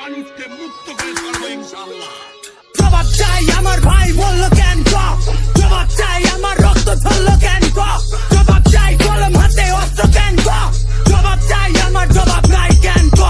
মানুষকে মুক্ত করে ছাড়বো ইনশাআল্লাহ। জবাব চাই আমার ভাই বললো কেন ক, জবাব চাই আমার রক্ত ঝরলো কেন ক, জবাব চাই কলম হাতে অস্ত্র কেন ক, জবাব চাই আমার জবাব নাই কেন ক।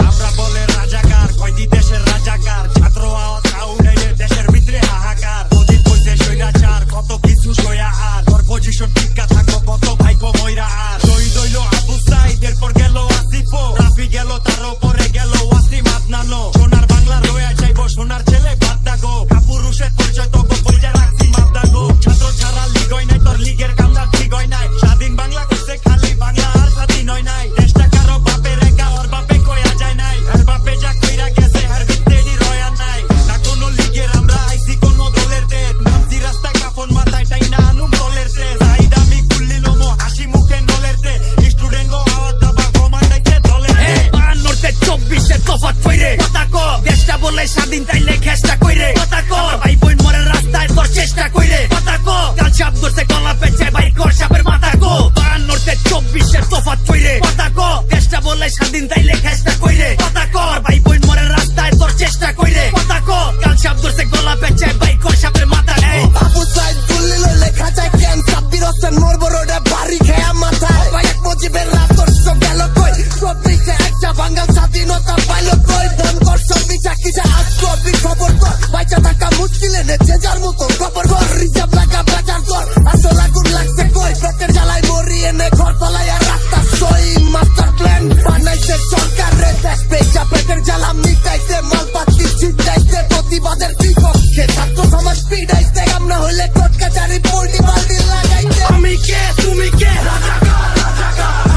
আমরা বলে রাজাকার কয়দি দেশের রাজাকার, ছাত্র আওয়াজ উঠাইলে দেশের ভিতরে হাহাকার, মোদির কইছে স্বৈরাচার কত কিছু সয়া আর, তোর পজিশন টিকা থাকো কত ভাইকো ময়রা আর, শহীদ হইল আবু সাইদ এরপর গেল আসিফো, রাফি গেল তার উপরে গেল ওয়াসিম আদনানো, সোনার বাংলা রয়ে যাইব সোনার ছেলে বাদ দাগো, কাপুরুষের পরিচয় তো বইটা রাখছি মাপ দাগো, ছাত্র ছাড়া লিগ হয় নাই তোর লিগের কামটা ঠিক হয় নাই, স্বাধীন বাংলা কইছে খালি বাংলা আর স্বাধীন হয় নাই, দেশটা কারো বাপের একা ওর বাপে কয়া যায় নাই, আর বাপে যা কইরা গেছে আর ভিত্তেরই রয়া নাই, না কোনো লিগের আমরা আইছি কোনো দলের দেশ, নামছি রাস্তায় কাফন মাথায় টাই না আনুম দলের দেশ, সাইড আমি কুল্লি লোমো হাসি মুখে নলের দেশ, স্টুডেন্ট গো আওয়াজ দাবা কমান্ডাইতে দলের দেশ। 52-24 তফাৎ কইরে কথা ক, দেশটা বলে স্বাধীন তাইলে খেষ্টা কইরে কথা ক, ভাই বোন মরে রাস্তায় তোর চেষ্টা কইরে কথা ক, কাল সাপ ধরছে গলা পেঁচে ভাই কর সাপের মাথা ক, 52-24 তফাৎ কইরে কথা ক, দেশটা বলে স্বাধীন তাইলে খেষ্টা কইরে কথা ক, ভাই বোন মরে রাস্তায় তোর চেষ্টা কইরে কথা ক, কাল সাপ ধরছে গলা পেঁচে ভাই কর সাপের মাথা ক। আবু সাইদ গুল্লি লইলে খাঁচায় কেন, সাব্বির হোসেন মরবো রোডে বাড়ি খেয়া মাথায়, এক মুজিবের রাত তোর সব গেল কই, 24-এ একটা বাঙাল স্বাধীনতা পাইল কই, ধন কর সব বিচা কিসা আজকে খবর কর, বাইচা থাকা মুশকিলে নে যে যার মতো খবর কর, রিজার্ভ লাগা বাজার কর, আসল আগুন লাগছে কই, পেটের জ্বালায় মরি এনে ঘর পালাইয়া রাস্তা সই, মাস্টার প্ল্যান বানাইছে সরকার রে, দেশ পেঁচা পেটের জ্বালা মিটাইতে মালপাতি ছিটাইতে, প্রতিবাদের বিপক্ষে ছাত্র সমাজ পিড়াইতে, আমরা হইলে কোর্ট কাচারি পল্টি বাল্টি লাগাইতে। আমি কে তুমি কে,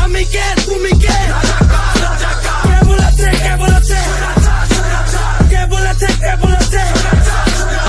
আমি কে তুমি কে, কে বলেছে কে বলেছে, কে বলেছে কে বলেছে।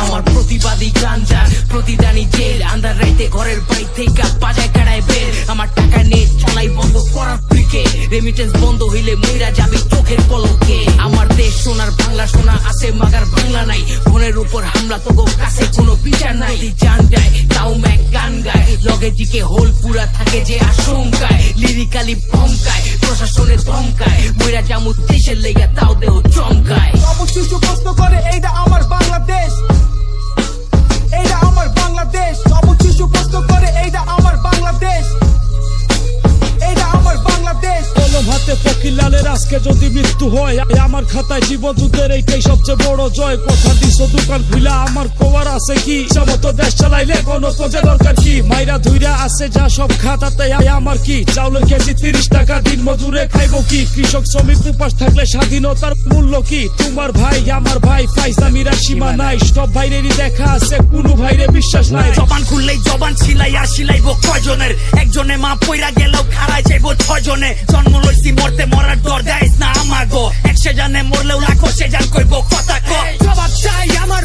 আমার প্রতিবাদী গাঞ্জার প্রতিদানী জেল, আন্ধার রাইতে ঘরের বাড়ি থেকে বাজায় কাড়ায় বের, আমার টাকা নেট চলাই বন্ধ করার পিকে, রেমিটেন্স বন্ধ হইলে মইরা যাবে চোখের পলকে, আমার দেশ সোনার বাংলা সোনা আছে মাগার বাংলা নাই, ফোনের উপর হামলা তো কাছে কোনো বিচার নাই, জান যায় তাও ম্যাক গান গায়, লগে দিকে হোল পুরা থাকে যে আশঙ্কায়, লিরিকালি ভমকায় প্রশাসনের ধমকায়, মইরা জামু দেশের লেগে তাও দেহ চমকায়। অবশ্যই প্রশ্ন করে এইটা আমার বাংলাদেশ, এইটা আমার বাংলাদেশ, অবশ্যই প্রশ্ন করে এইটা আমার বাংলাদেশ, এইটা আমার বাংলাদেশ। কলম হাতে ফকিরলালের আজকে যদি মৃত্যু হয়, আমার খাতায় জীবনযুদ্ধের এইটাই সবচেয়ে বড় জয়, কথা দিছো দোকান খুলা আমার কোয়ার আছে কি, সমতো দেশ চালাইলে গণতন্ত্রের দরকার কি, মাইরা ধুইরা আছে যা সব খাতাতে আমার কি, চাউলের কেজি 30 টাকা, দিন মজুরে খাইবো কি, কৃষক শ্রমিক উপাস থাকলে স্বাধীনতার মূল্য কি, তোমার ভাই আমার ভাই ফাইজলামিরা সীমা নাই, সব ভাইরেরই দেখা আছে কোনো ভাইরে বিশ্বাস নাই, জবান খুললেই জবান ছিলাই আর সিলাইবো কয়জনের, একজনে মা পইরা গেলেও খারাই যাইবো 6 জনে, জন্ম লইছি মরতে মরার ডর দেয় না আমাগো, 100 জানে মরলেও লাখো সে জান কইবো কথা ক। জবাব চাই আমার